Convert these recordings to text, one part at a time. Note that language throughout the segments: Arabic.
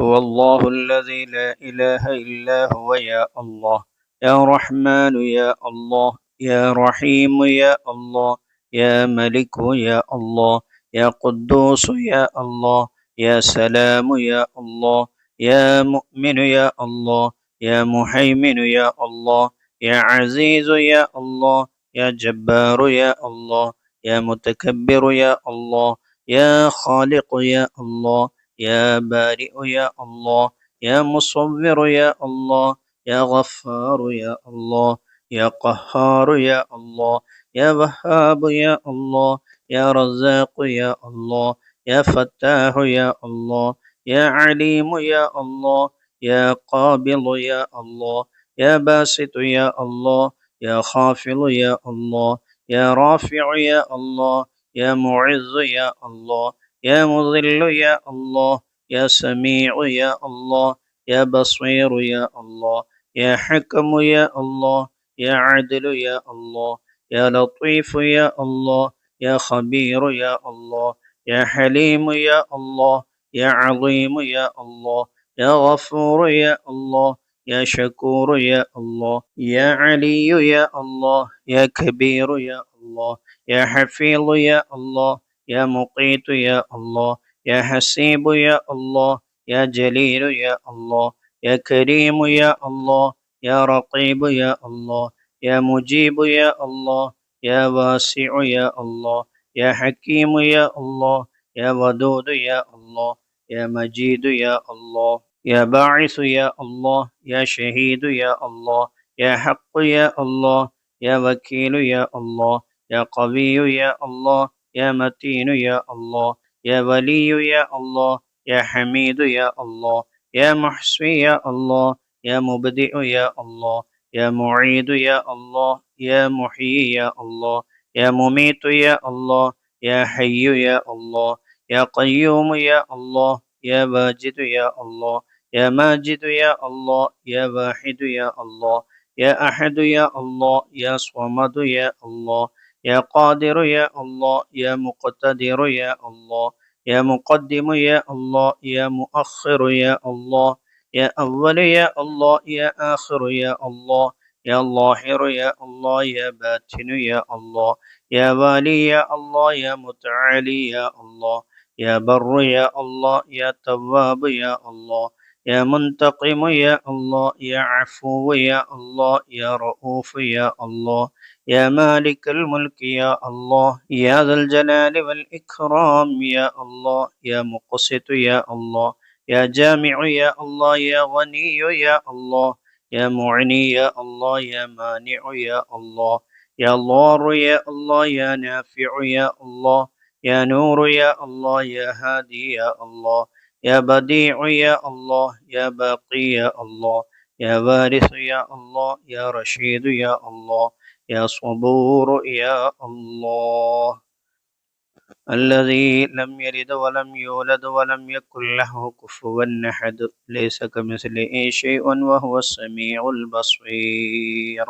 هو الله الذي لا إله إلا هو يا الله. يا رحمن يا الله. يا رحيم يا الله. يا ملك يا الله. يا قدوس يا الله. يا سلام يا الله. يا مؤمن يا الله. يا مهيمن يا الله. يا عزيز يا الله. يا جبار يا الله. يا متكبر يا الله. يا خالق يا الله. يا بارئ يا الله. يا مصور يا الله. يا غفار يا الله. يا قهار يا الله. يا وهاب يا الله. يا رزاق يا الله. يا فتاح يا الله. يا عليم يا الله. يا قابل يا الله. يا باسط يا الله. يا خافض يا الله. يا رافع يا الله. يا معز يا الله. يا مذل يا الله. يا سميع يا الله. يا بصير يا الله. يا حكم يا الله. يا عدل يا الله. يا لطيف يا الله. يا خبير يا الله. يا حليم يا الله. يا عظيم يا الله. يا غفور يا الله. يا شكور يا الله. يا علي يا الله. يا كبير يا الله. يا حفيظ يا الله. يا مقيت يا الله. يا حسيب يا الله. يا جليل يا الله. يا كريم يا الله. يا رقيب يا الله. يا مجيب يا الله. يا واسع يا الله. يا حكيم يا الله. يا ودود يا الله. يا مجيد يا الله. يا باعث يا الله. يا شهيد يا الله. يا حق يا الله. يا وكيل يا الله. يا قوي يا الله. يا متين يا الله. يا ولي يا الله. يا حميد يا الله. يا محصي يا الله. يا مبدئ يا الله. يا معيد يا الله. يا محيي يا الله. يا مميت يا الله. يا حي يا الله. يا قيوم يا الله. يا واجد يا الله. يا ماجد يا الله. يا واحد يا الله. يا أحد يا الله. يا صمد يا الله. يا قادر يا الله. يا مقتدر يا الله. يا مقدم يا الله. يا مؤخر يا الله. يا أول يا الله. يا آخر يا الله. يا ظاهر يا الله. يا باطن يا الله. يا والي يا الله. يا متعالي يا الله. يا بر يا الله. يا تواب يا الله. يا منتقم يا الله. يا عفو يا الله. يا رؤوف يا الله. يا مالك الملك يا الله. يا ذا الجلال والإكرام يا الله. يا مقسط يا الله. يا جامع يا الله. يا غني يا الله. يا معني يا الله. يا مانع يا الله. يا ضار يا الله. يا نافع يا الله. يا نور يا الله. يا هادي يا الله. يا بديع يا الله. يا باقي يا الله. يا وارث يا الله. يا رشيد يا الله. يا صبور يا الله. الذي لم يلد ولم يولد ولم يكن له كفوا أحد. ليس كمثله شيء وهو السميع البصير.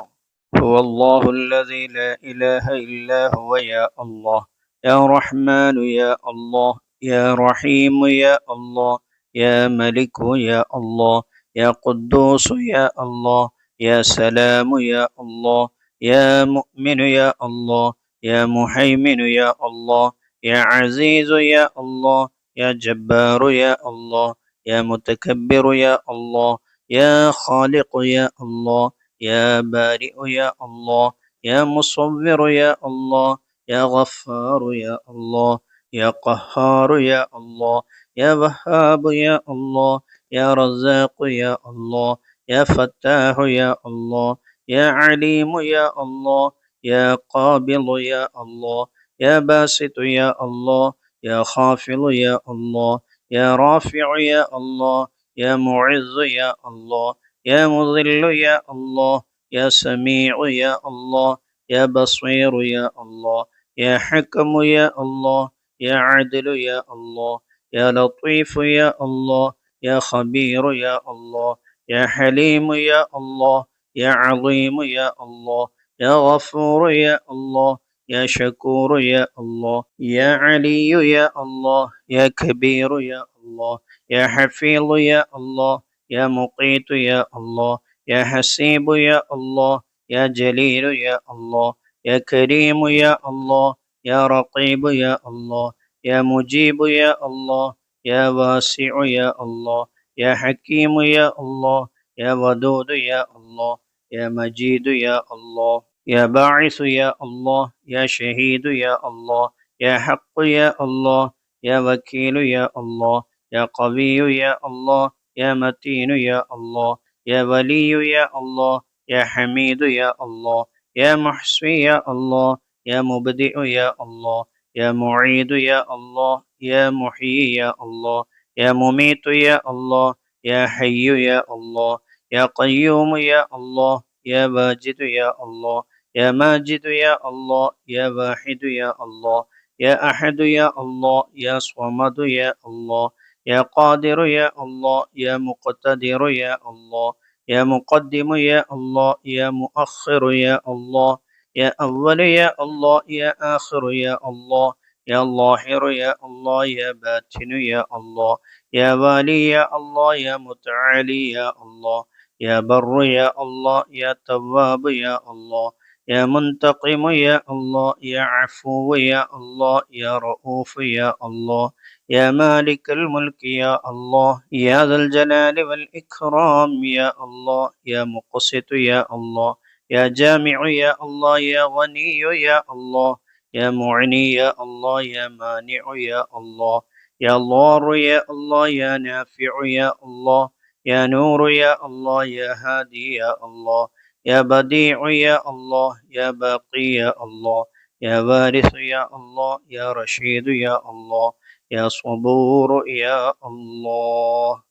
هو الله الذي لا إله إلا هو يا الله. يا رحمن يا الله. يا رحيم يا الله. يا ملك يا الله. يا قدوس يا الله. يا سلام يا الله. يا مؤمن يا الله. يا مهيمن يا الله. يا عزيز يا الله. يا جبار يا الله. يا متكبر يا الله. يا خالق يا الله. يا بارئ يا الله. يا مصور يا الله. يا غفار يا الله. يا قهار يا الله. يا وهاب يا الله. يا رزاق يا الله. يا فتاح يا الله. يا عليم يا الله. يا قابل يا الله. يا باسط يا الله. يا خافض يا الله. يا رافع يا الله. يا معز يا الله. يا مذل يا الله. يا سميع يا الله. يا بصير يا الله. يا حكم يا الله. يا عدل يا الله. يا لطيف يا الله. يا خبير يا الله. يا حليم يا الله. يا عظيم يا الله. يا غفور يا الله. يا شكور يا الله. يا علي يا الله. يا كبير يا الله. الله يا حفيظ يا الله يا مقيت يا الله يا حسيب يا الله يا جليل يا الله يا كريم يا الله يا رقيب يا الله يا مجيب يا الله يا واسع يا الله يا حكيم يا الله يا ودود يا الله يا مجيد يا الله يا باعث يا الله يا شهيد يا الله يا حق يا الله يا وكيل يا الله يا قوي يا الله يا متين يا الله يا ولي يا الله يا حميد يا الله يا محصي يا الله يا مبدئ يا الله يا معيد يا الله يا محيي يا الله يا مميت يا الله يا حي يا الله يا قيوم يا الله يا واجد يا الله يا ماجد يا الله يا واحد يا الله يا أحد يا الله يا صمد يا الله يا قادر يا الله يا مقتدر يا الله يا مقدم يا الله يا مؤخر يا الله يا أول يا الله يا آخر يا الله يا ظاهر يا الله يا باطن يا الله يا والي يا الله يا متعالي يا الله يا بر يا الله يا تواب يا الله يا منتقم يا الله يا عفو يا الله يا رؤوف يا الله يا مالك الملك يا الله يا ذا الجلال والإكرام يا الله يا مقسط يا الله يا جامع يا الله يا غني يا الله يا معني يا الله يا مانع يا الله يا ضار يا الله يا نافع يا الله يا نور يا الله يا هادي يا الله يا بديع يا الله يا باقي يا الله يا وارث يا الله يا رشيد يا الله يا صبور يا الله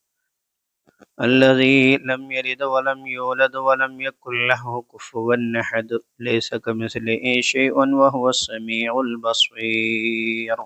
الذي لم يلد ولم يولد ولم يكن له كفوا أحد ليس كمثله شيء وهو السميع البصير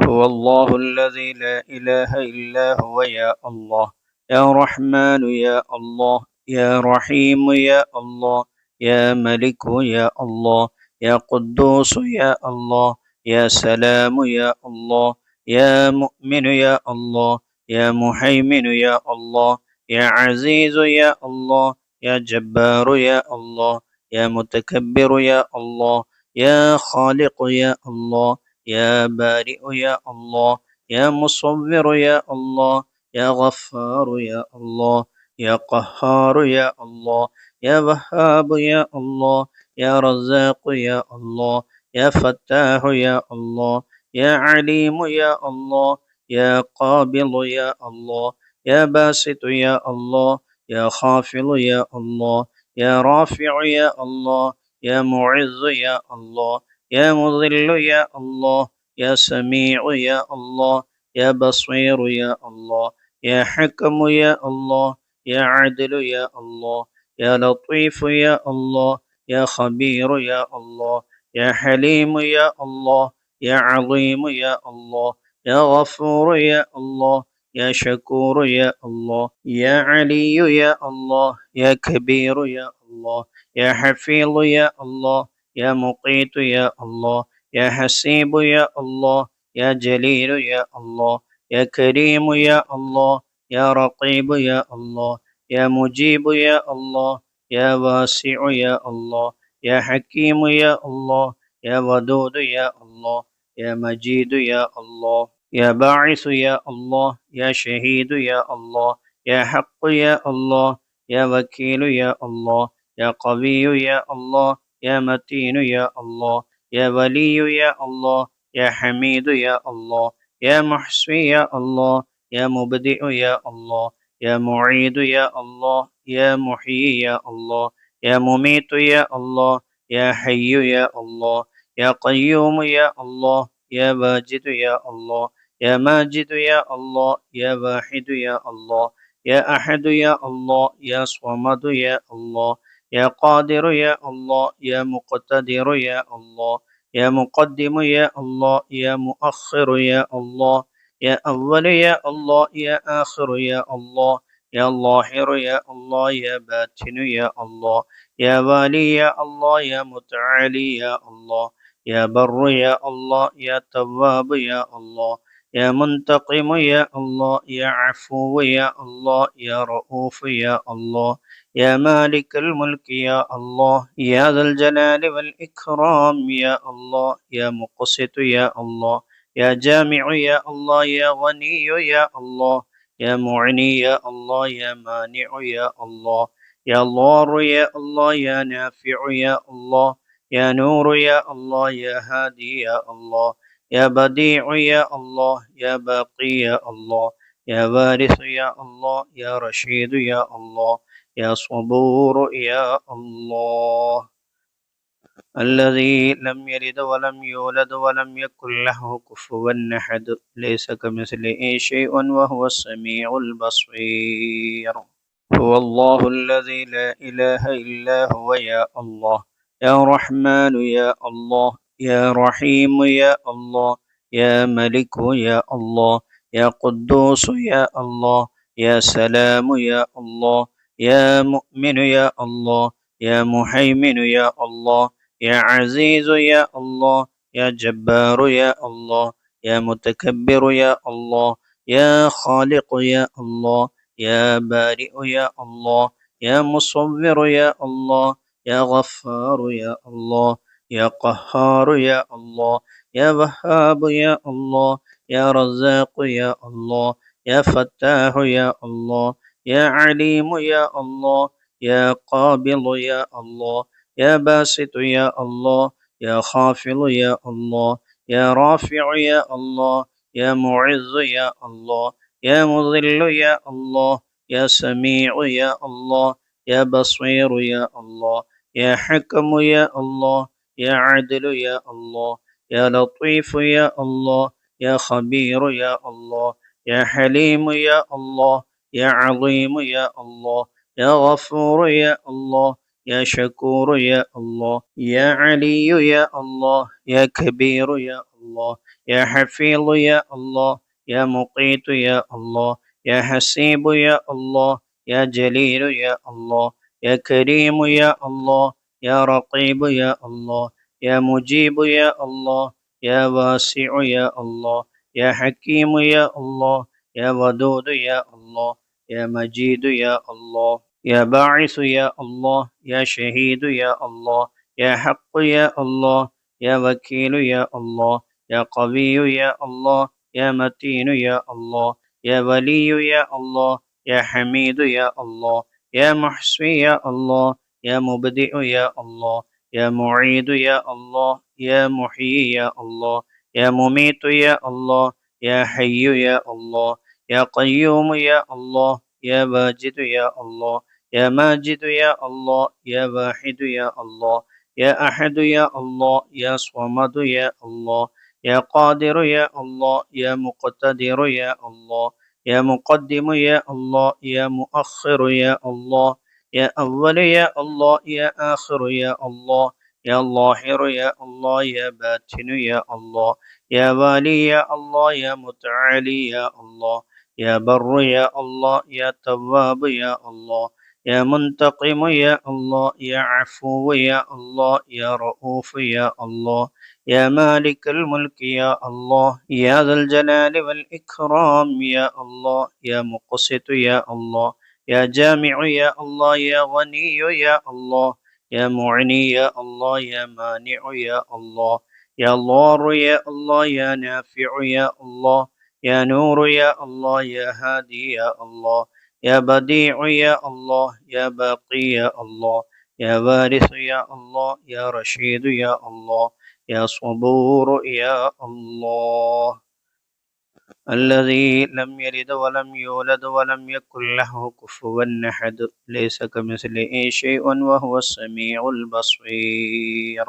هو الله الذي لا إله إلا هو يا الله يا رحمن يا الله يا رحيم يا الله يا ملك يا الله يا قدوس يا الله يا سلام يا الله يا مؤمن يا الله يا مهيمن يا الله يا عزيز يا الله يا جبار يا الله يا متكبر يا الله يا خالق يا الله يا بارئ يا الله يا مصور يا الله يا غفار يا الله يا قهار يا الله يا وهاب يا الله يا رزاق يا الله يا فتاح يا الله يا عليم يا الله يا قابض يا الله يا باسط يا الله يا خافض يا الله يا رافع يا الله يا معز يا الله يا مذل يا الله يا سميع يا الله يا بصير يا الله يا حكم يا الله يا عدل يا الله يا لطيف يا الله يا خبير يا الله يا حليم يا الله يا عظيم يا الله يا غفور يا الله يا شكور يا الله يا علي يا الله يا كبير يا الله يا حفيظ يا الله يا مقيت يا الله يا حسيب يا الله يا جليل يا الله يا كريم يا الله يا رقيب يا الله يا مجيب يا الله يا واسع يا الله يا حكيم يا الله يا ودود يا الله يا مجيد يا الله يا باعث يا الله يا شهيد يا الله يا حق يا الله يا وكيل يا الله يا قوي يا الله يا متين يا الله يا ولي يا الله يا حميد يا الله يا محصي يا الله يا مبدئ يا الله يا معيد يا الله يا محيي يا الله يا مميت يا الله يا حي يا الله يا قيوم يا الله يا واجد يا الله يا ماجد يا الله يا واحد يا الله يا أحد يا الله يا صمد يا الله يا قادر يا الله يا مقتدر يا الله يا مقدم يا الله يا مؤخر يا الله يا أول يا الله يا آخر يا الله يا ظاهر يا الله يا باطن يا الله يا والي يا الله يا متعالي يا الله يا بر يا الله يا تواب يا الله يا منتقم يا الله، يا عفو يا الله، يا رؤوف يا الله، يا مالك الملك يا الله، يا ذا الجلال والإكرام يا الله، يا مقسط يا الله، يا جامع يا الله، يا غني يا الله، يا معني يا الله، يا مانع يا الله، يا ضار يا الله، يا نافع يا الله، يا نور يا الله، يا هادي يا الله، يا بديع يا الله، يا باقي يا الله، يا وارث يا الله، يا رشيد يا الله، يا صبور يا الله، الذي لم يلد ولم يولد ولم يكن له كفوا أحد، ليس كمثله شيء وهو السميع البصير. هو الله الذي لا إله إلا هو يا الله، يا رحمن يا الله، يا رحيم يا الله، يا ملك يا الله، يا قدوس يا الله، يا سلام يا الله، يا مؤمن يا الله، يا مهيمن يا الله، يا عزيز يا الله، يا جبار يا الله، يا متكبر يا الله، يا خالق يا الله، يا بارئ يا الله، يا مصور يا الله، يا غفار يا الله، يا قهار يا الله، يا وهاب يا الله، يا رزاق يا الله، يا فتاح يا الله، يا عليم يا الله، يا قابض يا الله، يا باسط يا الله، يا خافض يا الله، يا رافع يا الله، يا معز يا الله، يا مضل يا الله، يا سميع يا الله، يا بصير يا الله، يا حكم يا الله، يا عدل يا الله، يا لطيف يا الله، يا خبير يا الله، يا حليم يا الله، يا عظيم يا الله، يا غفور يا الله، يا شكور يا الله، يا علي يا الله، يا كبير يا الله، يا حفيظ يا الله، يا مقيت يا الله، يا حسيب يا الله، يا جليل يا الله، يا كريم يا الله، يا رقيب يا الله، يا مجيب يا الله، يا واسع يا الله، يا حكيم يا الله، يا ودود يا الله، يا مجيد يا الله، يا باعث يا الله، يا شهيد يا الله، يا حق يا الله، يا وكيل يا الله، يا قوي يا الله، يا متين يا الله، يا ولي يا الله، يا حميد يا الله، يا محصي يا الله، يا مبدئ يا الله، يا معيد يا الله، يا محيي يا الله، يا مميت يا الله، يا حي يا الله، يا قيوم يا الله، يا واجد يا الله، يا ماجد يا الله، يا واحد يا الله، يا أحد يا الله، يا صمد يا الله، يا قادر يا الله، يا مقتدر يا الله، يا مقدم يا الله، يا مؤخر يا الله، يا أول يا الله، يا آخر يا الله، يا ظاهر يا الله، يا باطن يا الله، يا والي يا الله، يا متعالي يا الله، يا بر يا الله، يا تواب يا الله، يا منتقم يا الله، يا عفو يا الله، يا رؤوف يا الله، يا مالك الملك يا الله، يا ذا الجلال والإكرام يا الله، يا مقسط يا الله، يا جامع يا الله، يا غني يا الله، يا معني يا الله، يا مانع يا الله، يا ضار يا الله، يا نافع يا الله، يا نور يا الله، يا هادي يا الله، يا بديع يا الله، يا باقي يا الله، يا وارث يا الله، يا رشيد يا الله، يا صبور يا الله، الذي لم يلد ولم يولد ولم يكن له كفوا أحد، ليس كمثله شيء وهو السميع البصير.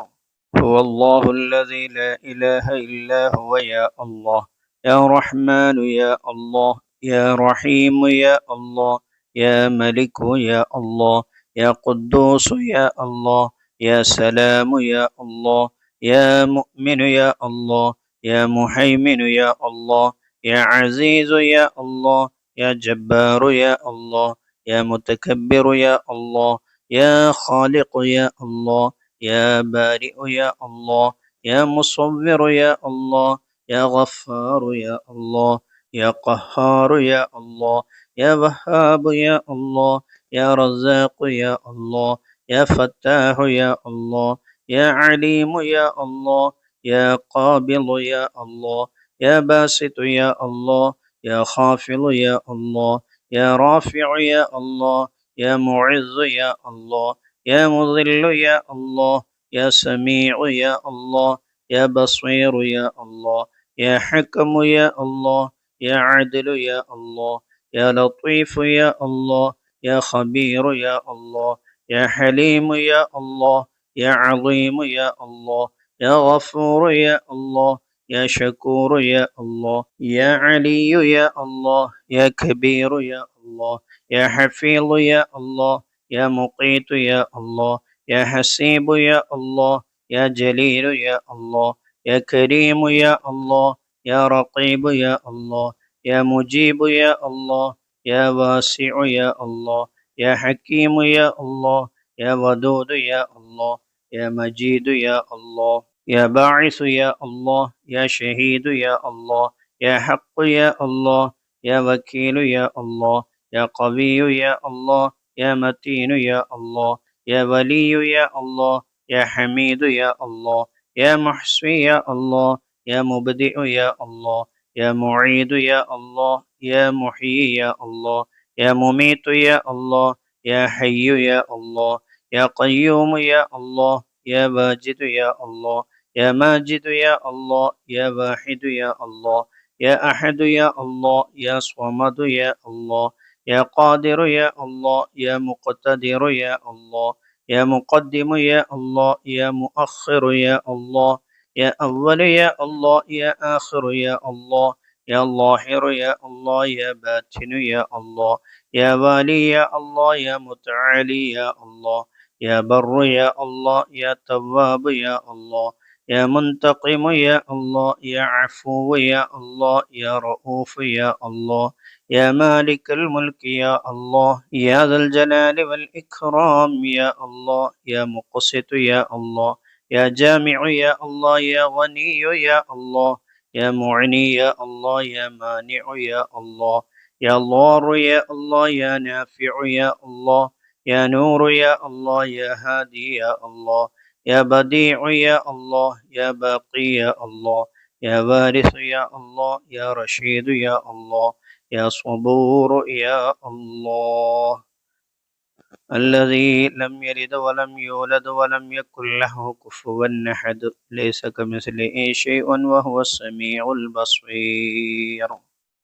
هو الله الذي لا إله إلا هو يا الله، يا رحمن يا الله، يا رحيم يا الله، يا ملك يا الله، يا قدوس يا الله، يا سلام يا الله، يا مؤمن يا الله، يا مهيمن يا الله، يا عزيز يا الله، يا جبار يا الله، يا متكبر يا الله، يا خالق يا الله، يا بارئ يا الله، يا مصور يا الله، يا غفار يا الله، يا قهار يا الله، يا وهاب يا الله، يا رزاق يا الله، يا فتاح يا الله، يا عليم يا الله، يا قابل يا الله، يا باسط يا الله، يا خافض يا الله، يا رافع يا الله، يا معز يا الله، يا مذل يا الله، يا سميع يا الله، يا بصير يا الله، يا حكم يا الله، يا عدل يا الله، يا لطيف يا الله، يا خبير يا الله، يا حليم يا الله، يا عظيم يا الله، يا غفور يا الله، يا شكور يا الله، يا علي يا الله، يا كبير يا الله، يا حفيظ يا الله، يا مقيت يا الله، يا حسيب يا الله، يا جليل يا الله، يا كريم يا الله، يا رقيب يا الله، يا مجيب يا الله، يا واسع يا الله، يا حكيم يا الله، يا ودود يا الله، يا مجيد يا الله، يا باعث يا الله، يا شهيد يا الله، يا حق يا الله، يا وكيل يا الله، يا قوي يا الله، يا متين يا الله، يا ولي يا الله، يا حميد يا الله، يا محصي يا الله، يا مبدئ يا الله، يا معيد يا الله، يا محيي يا الله، يا مميت يا الله، يا حي يا الله، يا قيوم يا الله، يا واجد يا الله، يا ماجد يا الله، يا واحد يا الله، يا أحد يا الله، يا صمد يا الله، يا قادر يا الله، يا مقتدر يا الله، يا مقدم يا الله، يا مؤخر يا الله، يا أول يا الله، يا آخر يا الله، يا ظاهر يا الله، يا باطن يا الله، يا والي يا الله، يا متعالي يا الله، يا بر يا الله، يا تواب يا الله، يا منتقم يا الله، يا عفو يا الله، يا رؤوف يا الله، يا مالك الملك يا الله، يا ذا الجلال والإكرام يا الله، يا مقسط يا الله، يا جامع يا الله، يا غني يا الله، يا معني يا الله، يا مانع يا الله، يا ضار يا الله، يا نافع يا الله، يا نور يا الله، يا هادي يا الله، يا بديع يا الله، يا باقي يا الله، يا وارث يا الله، يا رشيد يا الله، يا صبور يا الله، الذي لم يلد ولم يولد ولم يكن له كفوا أحد، ليس كمثله شيء وهو السميع البصير.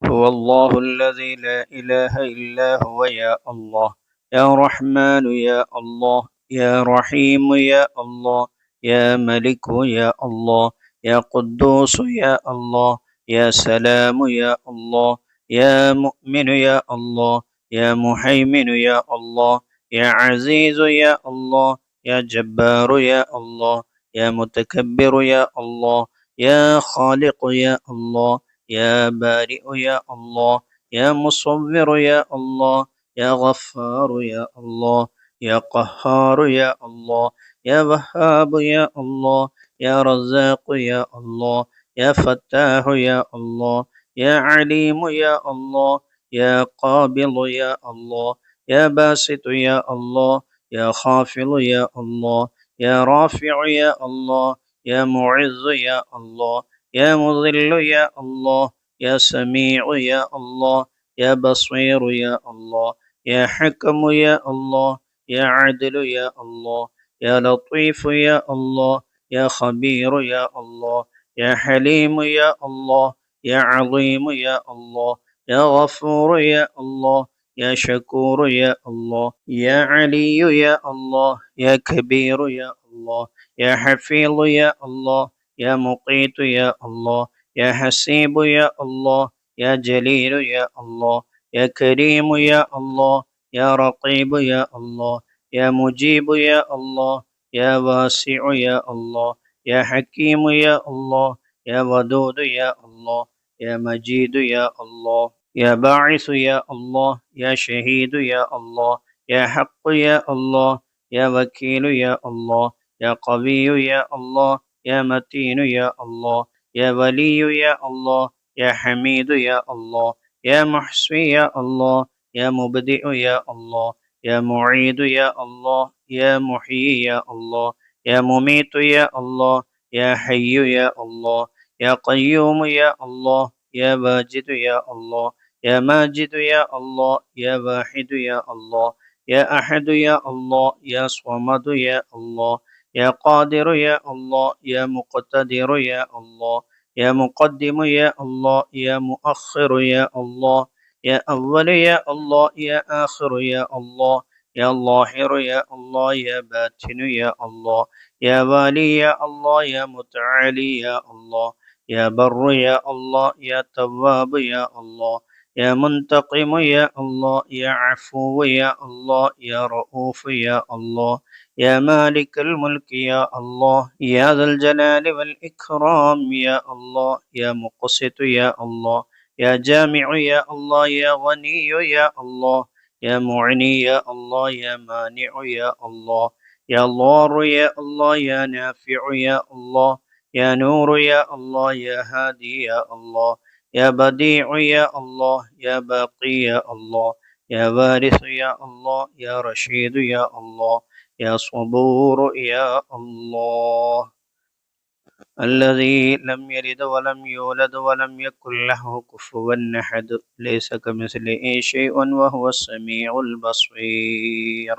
هو الله الذي لا إله إلا هو يا الله، يا رحمن يا الله، يا رحيم يا الله، يا ملك يا الله، يا قدوس يا الله، يا سلام يا الله، يا مؤمن يا الله، يا محيمن يا الله، يا عزيز يا الله، يا جبار يا الله، يا متكبر يا الله، يا خالق يا الله، يا بارئ يا الله، يا مصور يا الله، يا غفار يا الله، يا قهار يا الله، يا وهاب يا الله، يا رزاق يا الله، يا فتاح يا الله، يا عليم يا الله، يا قابل يا الله، يا باسط يا الله، يا خافض يا الله، يا رافع يا الله، يا معز يا الله، يا مذل يا الله، يا سميع يا الله، يا بصير يا الله، يا حكم يا الله، يا عدل يا الله، يا لطيف يا الله، يا خبير يا الله، يا حليم يا الله، يا عظيم يا الله، يا غفور يا الله، يا شكور يا الله، يا علي يا الله، يا كبير يا الله، يا حفيظ يا الله، يا مقيت يا الله، يا حسيب يا الله، يا جليل يا الله، يا كريم يا الله، يا رقيب يا الله، يا مجيب يا الله، يا واسع يا الله، يا حكيم يا الله، يا ودود يا الله، يا مجيد يا الله، يا باعث يا الله، يا شهيد يا الله، يا حق يا الله، يا وكيل يا الله، يا قوي يا الله، يا متين يا الله، يا ولي يا الله يا حميد يا الله يا محصي يا الله يا مبدئ يا الله يا معيد يا الله يا محيي يا الله يا مميت يا الله يا حي يا الله يا قيوم يا الله يا واجد يا الله يا ماجد يا الله يا واحد يا الله يا أحد يا الله يا صمد يا الله يا قادر يا الله يا مقتدر يا الله يا مقدم يا الله يا مؤخر يا الله يا أول يا الله يا آخر يا الله يا ظاهر يا الله يا باطن يا الله يا والي يا الله يا متعالي يا الله يا بر يا الله يا تواب يا الله يا منتقم يا الله يا عفو يا الله يا رؤوف يا الله يا مالك الملك يا الله يا ذا الجلال والإكرام يا الله يا مقسط يا الله يا جامع يا الله يا غني يا الله يا معني يا الله يا مانع يا الله يا ضار يا الله يا نافع يا الله يا نور يا الله يا هادي يا الله يا بديع يا الله يا باقي يا الله يا وارث يا الله يا رشيد يا الله يا صبور يا الله الذي لم يلد ولم يولد ولم يكن له كفوا أحد ليس كمثله شيء وهو السميع البصير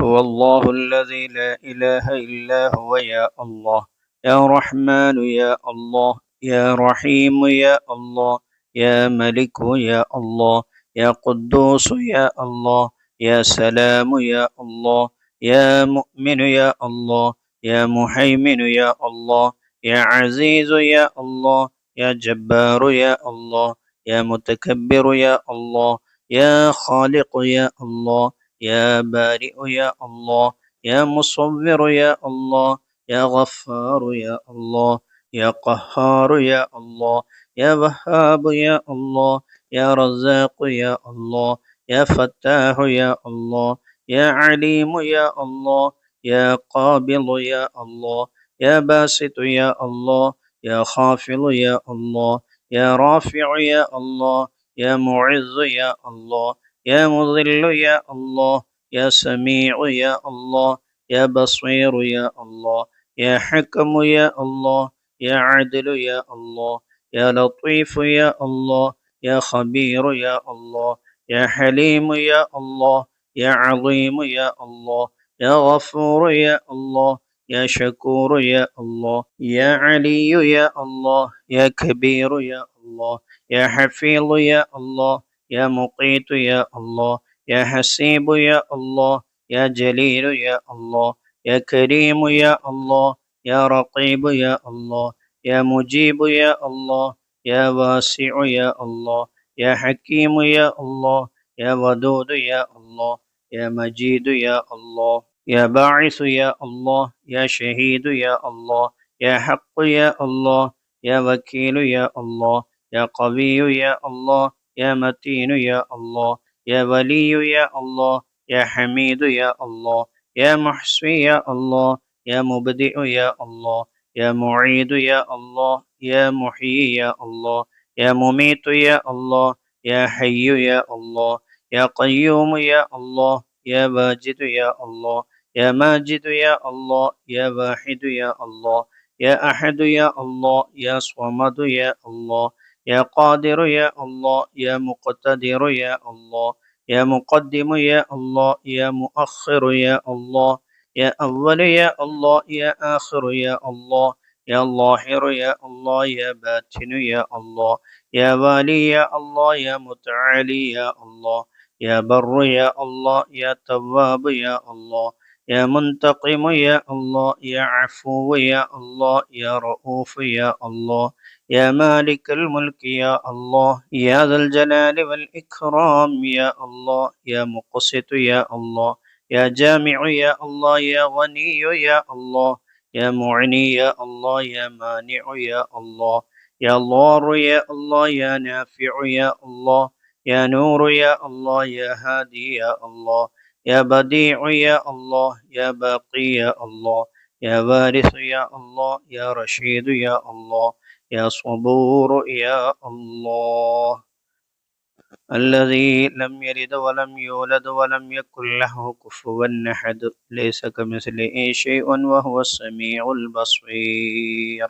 هو الله الذي لا إله إلا هو يا الله يا رحمن يا الله يا رحيم يا الله يا ملك يا الله يا قدوس يا الله يا سلام يا الله يا مؤمن يا الله يا مهيمن يا الله يا عزيز يا الله يا جبار يا الله يا متكبر يا الله يا خالق يا الله يا بارئ يا الله يا مصور يا الله يا غفار يا الله يا قهار يا الله يا وهاب يا الله يا رزاق يا الله يا فتاح يا الله يا عليم يا الله يا قابل يا الله يا باسط يا الله يا خافض يا الله يا رافع يا الله يا معز يا الله يا مذل يا الله يا سميع يا الله يا بصير يا الله يا حكم يا الله يا عدل يا الله يا لطيف يا الله يا خبير يا الله يا حليم يا الله يا عظيم يا الله يا غفور يا الله يا شكور يا الله يا علي يا الله يا كبير يا الله يا حفيظ يا الله يا مقيت يا الله يا حسيب يا الله يا جليل يا الله يا كريم يا الله يا رقيب يا الله يا مجيب يا الله يا واسع يا الله يا حكيم يا الله يا ودود يا الله يا مجيد يا الله يا باعث يا الله يا شهيد يا الله يا حق يا الله يا وكيل يا الله يا قوي يا الله يا متين يا الله يا ولي يا الله يا حميد يا الله يا محصي يا الله يا مبدئ يا الله يا معيد يا الله يا محيي يا الله يا مميت يا الله يا حي يا الله يا قيوم يا الله يا واجد يا الله يا ماجد يا الله يا واحد يا الله يا أحد يا الله يا صمد يا الله يا قادر يا الله يا مقتدر يا الله يا مقدم يا الله يا مؤخر يا الله يا أول يا الله يا آخر يا الله يا ظاهر يا الله يا باطن يا الله يا والي يا الله يا متعالي يا الله يا بر يا الله يا تواب يا الله يا منتقم يا الله يا عفو يا الله يا رؤوف يا الله يا مالك الملك يا الله يا ذا الجلال والإكرام يا الله يا مقسط يا الله يا جامع يا الله يا غني يا الله يا معني يا الله يا مانع يا الله يا ضار يا الله يا نافع يا الله يا نور يا الله يا هادي يا الله يا بديع يا الله يا باقي يا الله يا وارث يا الله يا رشيد يا الله يا صبور يا الله. الذي لم يلد ولم يولد ولم يكن له كفوا أحد، ليس كمثله شيء وهو السميع البصير.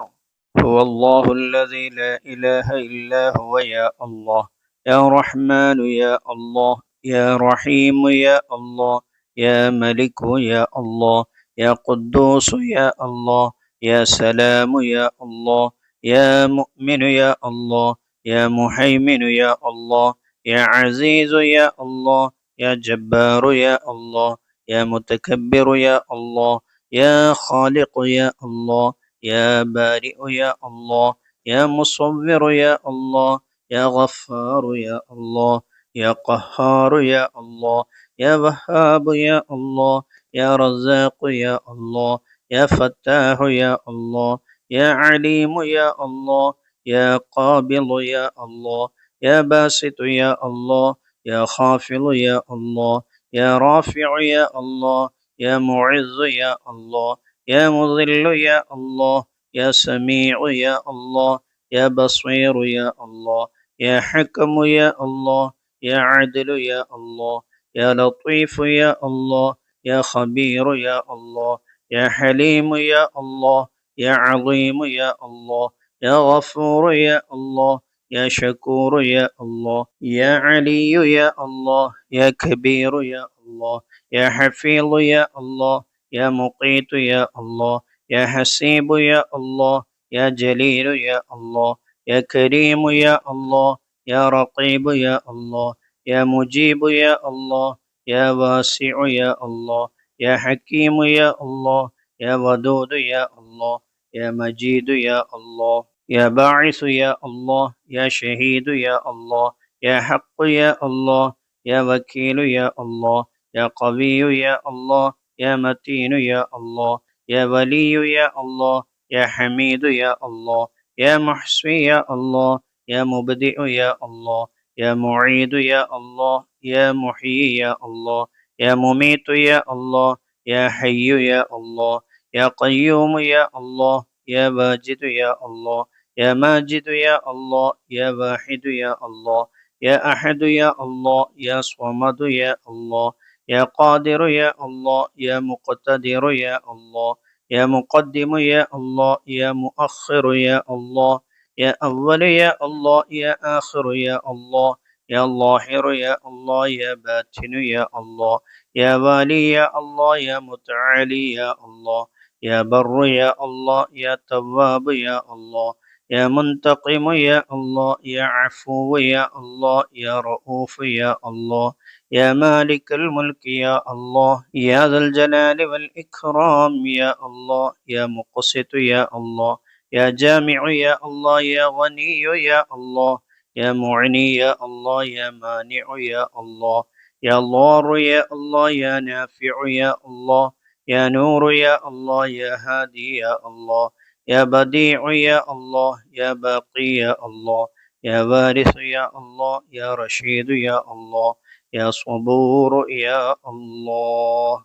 هو الله الذي لا إله إلا هو يا الله. يا رحمن يا الله، يا رحيم يا الله، يا ملك يا الله، يا قدوس يا الله، يا سلام يا الله، يا مؤمن يا الله، يا مهيمن يا الله، يا عزيز يا الله، يا جبار يا الله، يا متكبر يا الله، يا خالق يا الله، يا بارئ يا الله، يا مصور يا الله، يا غفار يا الله، يا قهار يا الله، يا وهاب يا الله، يا رزاق يا الله، يا فتاح يا الله، يا عليم يا الله، يا قابل يا الله، يا باسط يا الله، يا خافض يا الله، يا رافع يا الله، يا معز يا الله، يا مذل يا الله، يا سميع يا الله، يا بصير يا الله، يا حكم يا الله، يا عدل يا الله، يا لطيف يا الله، يا خبير يا الله، يا حليم يا الله، يا عظيم يا الله، يا غفور يا الله، يا شكور يا الله، يا علي يا الله، يا كبير يا الله، يا حفيظ يا الله، يا مقيت يا الله، يا حسيب يا الله، يا جليل يا الله، يا كريم يا الله، يا رقيب يا الله، يا مجيب يا الله، يا واسع يا الله، يا حكيم يا الله، يا ودود يا الله، يا مجيد يا الله، يا باعث يا الله، يا شهيد يا الله، يا حق يا الله، يا وكيل يا الله، يا قوي يا الله، يا متين يا الله، يا ولي يا الله، يا حميد يا الله، يا محصي يا الله، يا مبدئ يا الله، يا معيد يا الله، يا محيي يا الله، يا مميت يا الله، يا حي يا الله، يا قيوم يا الله، يا واجد يا الله، يا ماجد يا الله، يا واحد يا الله، يا أحد يا الله، يا صمد يا الله، يا قادر يا الله، يا مقتدر يا الله، يا مقدم يا الله، يا مؤخر يا الله، يا أول يا الله، يا آخر يا الله، يا ظاهر يا الله، يا باطن يا الله، يا والي يا الله، يا متعالي يا الله، يا بر يا الله، يا تواب يا الله، يا منتقم يا الله، يا عفو يا الله، يا رؤوف يا الله، يا مالك الملك يا الله، يا ذا الجلال والإكرام يا الله، يا مقسط يا الله، يا جامع يا الله، يا غني يا الله، يا معني يا الله، يا مانع يا الله، يا ضار يا الله، يا نافع يا الله، يا نور يا الله، يا هادي يا الله، يا بديع يا الله، يا باقي يا الله، يا وارث يا الله، يا رشيد يا الله، يا صبور يا الله.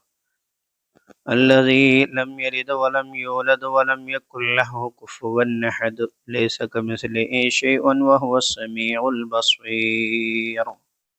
الذي لم يلد ولم يولد ولم يكن له كفوا أحد، ليس كمثله شيء وهو السميع البصير.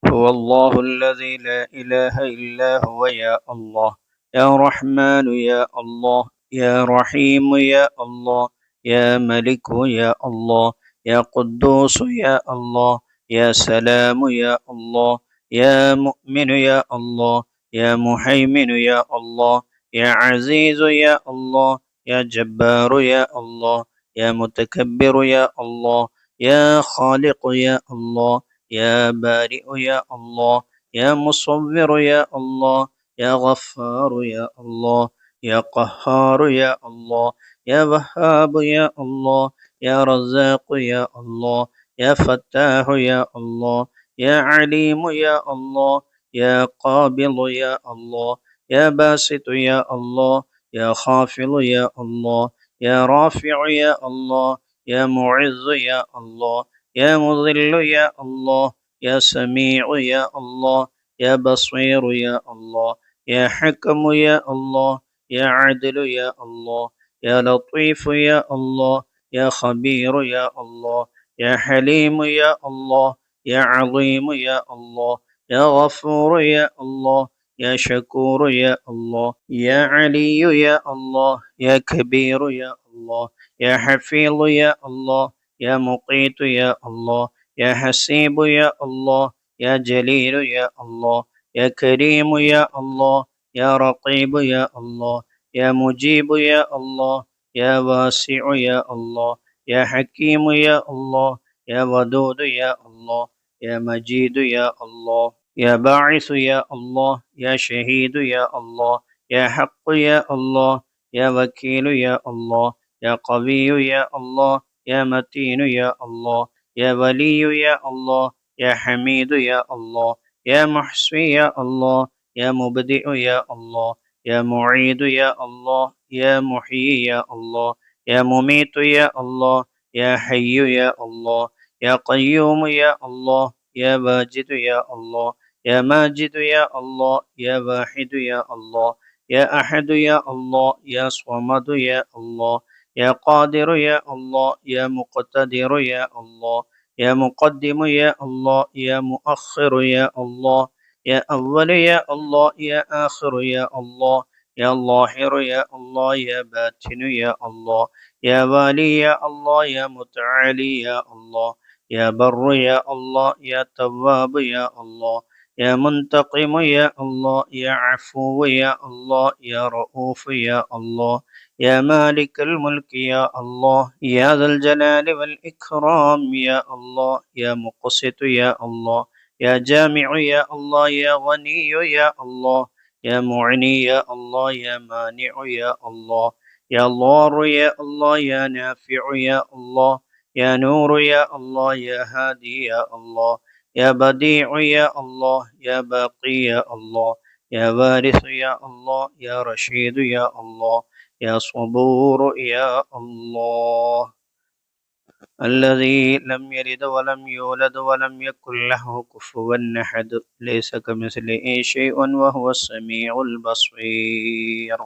هو الله الذي لا إله إلا هو يا الله. يا رحمن يا الله، يا رحيم يا الله، يا ملك يا الله، يا قدوس يا الله، يا سلام يا الله، يا مؤمن يا الله، يا مهيمن يا الله، يا عزيز يا الله، يا جبار يا الله، يا متكبر يا الله، يا خالق يا الله، يا بارئ يا الله، يا مصور يا الله، يا غفار يا الله، يا قهار يا الله، يا وهاب يا الله، يا رزاق يا الله، يا فتاح يا الله، يا عليم يا الله، يا قابل يا الله، يا باسط يا الله، يا خافض يا الله، يا رافع يا الله، يا معز يا الله، يا مذل يا الله، يا سميع يا الله، يا بصير يا الله، يا حكم يا الله، يا عدل يا الله، يا لطيف يا الله، يا خبير يا الله، يا حليم يا الله، يا عظيم يا الله، يا غفور يا الله، يا شكور يا الله، يا علي يا الله، يا كبير يا الله، يا حفيظ يا الله، يا مقيت يا الله، يا حسيب يا الله، يا جليل يا الله، يا كريم يا الله، يا رقيب يا الله، يا مجيب يا الله، يا واسع يا الله، يا حكيم يا الله، يا ودود يا الله، يا مجيد يا الله، يا باعث يا الله، يا شهيد يا الله، يا حق يا الله، يا وكيل يا الله، يا قوي يا الله، يا متين يا الله، يا ولي يا الله، يا حميد يا الله، يا محصي يا الله، يا مبدئ يا الله، يا معيد يا الله، يا محيي يا الله، يا مميت يا الله، يا حي يا الله، يا قيوم يا الله، يا واجد يا الله، يا ماجد يا الله، يا واحد يا الله، يا أحد يا الله، يا صمد يا الله، يا قادر يا الله، يا مقتدر يا الله، يا مقدم يا الله، يا مؤخر يا الله، يا أول يا الله، يا آخر يا الله، يا ظاهر يا الله، يا باطن يا الله، يا والي يا الله، يا متعالي يا الله، يا بر يا الله، يا تواب يا الله، يا منتقم يا الله، يا عفو يا الله، يا رؤوف يا الله، يا مالك الملك يا الله، يا ذا الجلال والإكرام يا الله، يا مقسط يا الله، يا جامع يا الله، يا غني يا الله، يا معني يا الله، يا مانع يا الله، يا ضار يا الله، يا نافع يا الله، يا نور يا الله، يا هادي يا الله، يا بديع يا الله، يا باقي يا الله، يا وارث يا الله، يا رشيد يا الله، يا صبور يا الله، الذي لم يلد ولم يولد ولم يكن له كفوا أحد، ليس كمثله شيء وهو السميع البصير.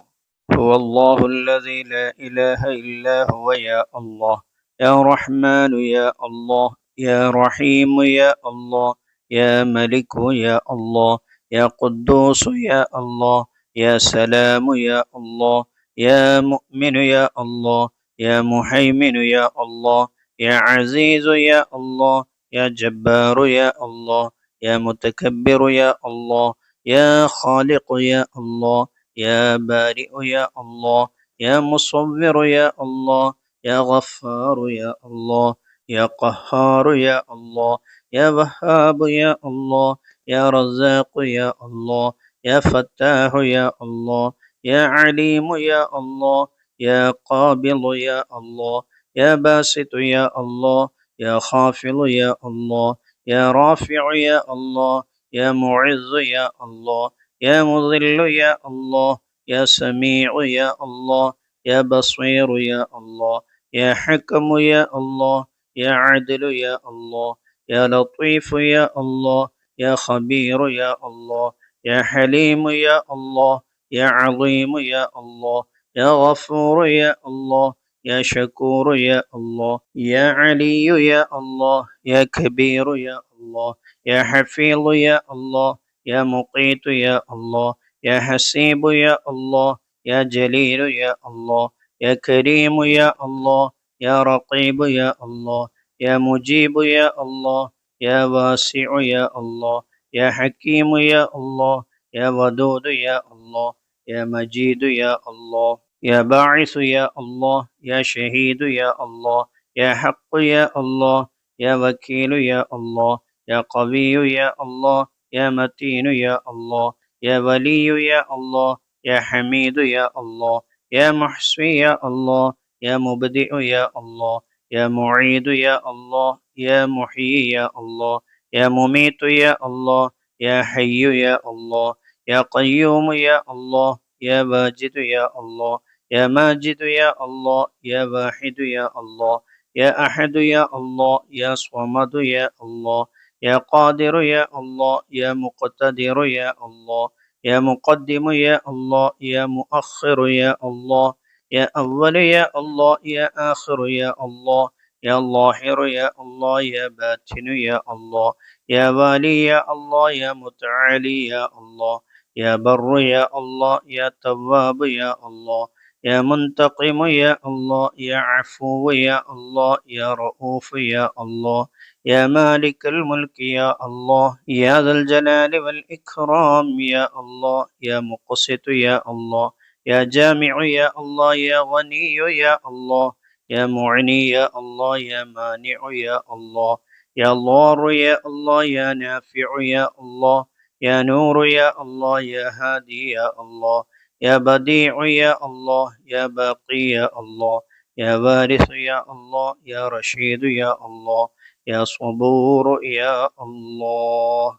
هو الله الذي لا إله إلا هو يا الله، يا رحمن يا الله، يا رحيم يا الله، يا ملك يا الله، يا قدوس يا الله، يا سلام يا الله، يا مؤمن يا الله، يا مهيمن يا الله، يا عزيز يا الله، يا جبار يا الله، يا متكبر يا الله، يا خالق يا الله، يا بارئ يا الله، يا مصور يا الله، يا غفار يا الله، يا قهار يا الله، يا وهاب يا الله، يا رزاق يا الله، يا فتاح يا الله، يا عليم يا الله، يا قابل يا الله، يا باسط يا الله، يا خافض يا الله، يا رافع يا الله، يا معز يا الله، يا مذل يا الله، يا سميع يا الله، يا بصير يا الله، يا حكم يا الله، يا عدل يا الله، يا لطيف يا الله، يا خبير يا الله، يا حليم يا الله، يا عظيم يا الله، يا غفور يا الله، يا شكور يا الله، يا علي يا الله، يا كبير يا الله، يا حفيظ يا الله، يا مقيت يا الله، يا حسيب يا الله، يا جليل يا الله، يا كريم يا الله، يا رقيب يا الله، يا مجيب يا الله، يا واسع يا الله، يا حكيم يا الله، يا ودود يا الله، يا مجيد يا الله، يا باعث يا الله، يا شهيد يا الله، يا حق يا الله، يا وكيل يا الله، يا قوي يا الله، يا متين يا الله، يا ولي يا الله، يا حميد يا الله، يا محصي يا الله، يا مبدئ يا الله، يا معيد يا الله، يا محيي يا الله، يا مميت يا الله، يا حي يا الله، يا قيوم يا الله، يا واجد يا الله، يا ماجد يا الله، يا واحد يا الله، يا أحد يا الله، يا صمد يا الله، يا قادر يا الله، يا مقتدر يا الله، يا مقدم يا الله، يا مؤخر يا الله، يا أول يا الله يا آخر يا الله يا ظاهر يا الله يا باطن يا الله يا والي يا الله يا متعالي يا الله يا بر يا الله يا تواب يا الله يا منتقم يا الله يا عفو يا الله يا رؤوف يا الله يا مالك الملك يا الله يا ذا الجلال والإكرام يا الله يا مقسط يا الله يا جامع يا الله يا غني يا الله يا معني يا الله يا مانع يا الله يا ضار يا الله يا نافع يا الله يا نور يا الله يا هادي يا الله يا بديع يا الله يا باقي يا الله يا وارث يا الله يا رشيد يا الله يا صبور يا الله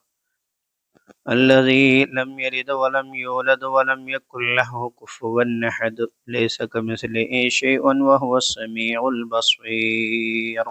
الذي لم يلد ولم يولد ولم يكن له كفوا أحد ليس كمثله شيء وهو السميع البصير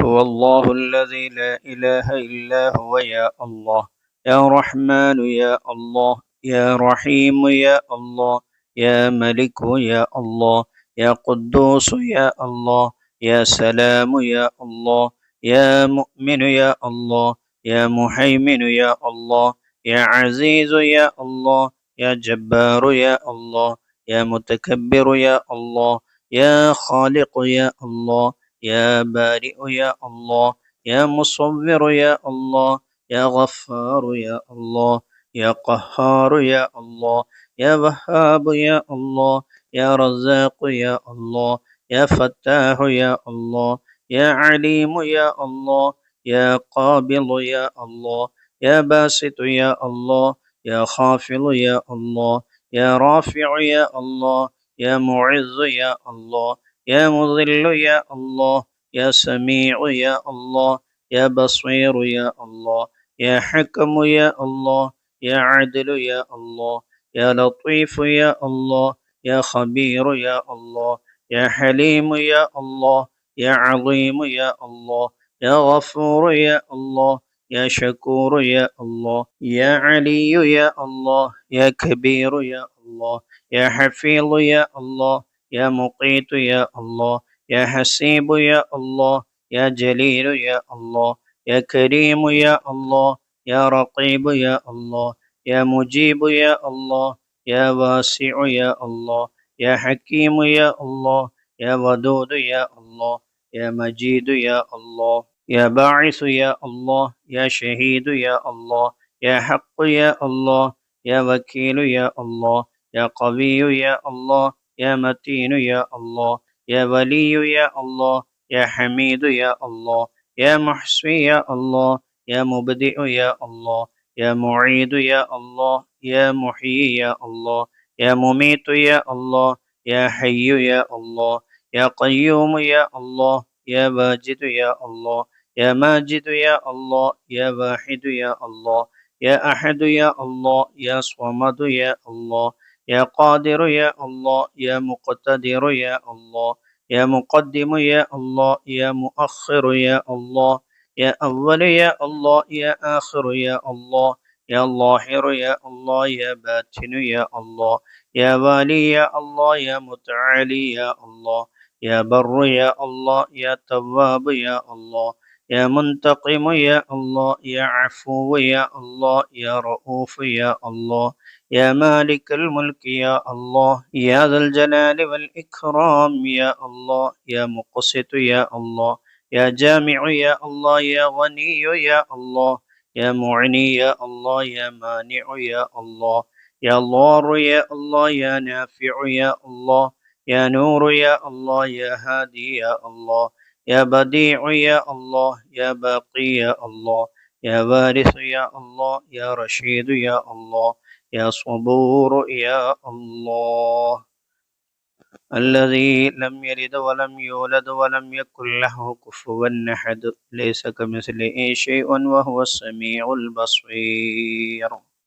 هو الله الذي لا إله إلا هو يا الله يا رحمن يا الله يا رحيم يا الله يا ملك يا الله يا قدوس يا الله يا سلام يا الله يا مؤمن يا الله يا مهيمن يا الله يا عزيز يا الله يا جبار يا الله يا متكبر يا الله يا خالق يا الله يا بارئ يا الله يا مصور يا الله يا غفار يا الله يا قهار يا الله يا وهاب يا الله يا رزاق يا الله يا فتاح يا الله يا عليم يا الله يا قابض يا الله يا باسط يا الله يا خافض يا الله يا رافع يا الله يا معز يا الله يا مذل يا الله يا سميع يا الله يا بصير يا الله يا حكم يا الله يا عدل يا الله يا لطيف يا الله يا خبير يا الله يا حليم يا الله يا عظيم يا الله يا غفور يا الله يا شكور يا الله يا علي يا الله يا كبير يا الله يا حفيظ يا الله يا مقيت يا الله يا حسيب يا الله يا جليل يا الله يا كريم يا الله يا رقيب يا الله يا مجيب يا الله يا واسع يا الله يا حكيم يا الله يا ودود يا الله يا مجيد يا الله يا باعث يا الله يا شهيد يا الله يا حق يا الله يا وكيل يا الله يا قوي يا الله يا متين يا الله يا ولي يا الله يا حميد يا الله يا محصي يا الله يا مبدئ يا الله يا معيد يا الله يا محيي يا الله يا مميت يا الله يا حي يا الله يا قيوم يا الله يا واجد يا الله يا ماجد يا الله يا واحد يا الله يا أحد يا الله يا صمد يا الله يا قادر يا الله يا مقتدر يا الله يا مقدم يا الله يا مؤخر يا الله يا أول يا الله يا آخر يا الله يا ظاهر يا الله يا باطن يا الله يا والي يا الله يا متعالي يا الله يا بر يا الله يا تواب يا الله يا منتقم يا الله يا عفو يا الله يا رؤوف يا الله يا مالك الملك يا الله يا ذا الجلال والإكرام يا الله يا مقسط يا الله يا جامع يا الله يا غني يا الله يا معني يا الله يا مانع يا الله يا ضار يا الله يا نافع يا الله يا نور يا الله يا هادي يا الله يا بديع يا الله يا باقي يا الله يا وارث يا الله يا رشيد يا الله يا صبور يا الله الذي لم يلد ولم يولد ولم يكن له كفوا أحد ليس كمثله شيء وهو السميع البصير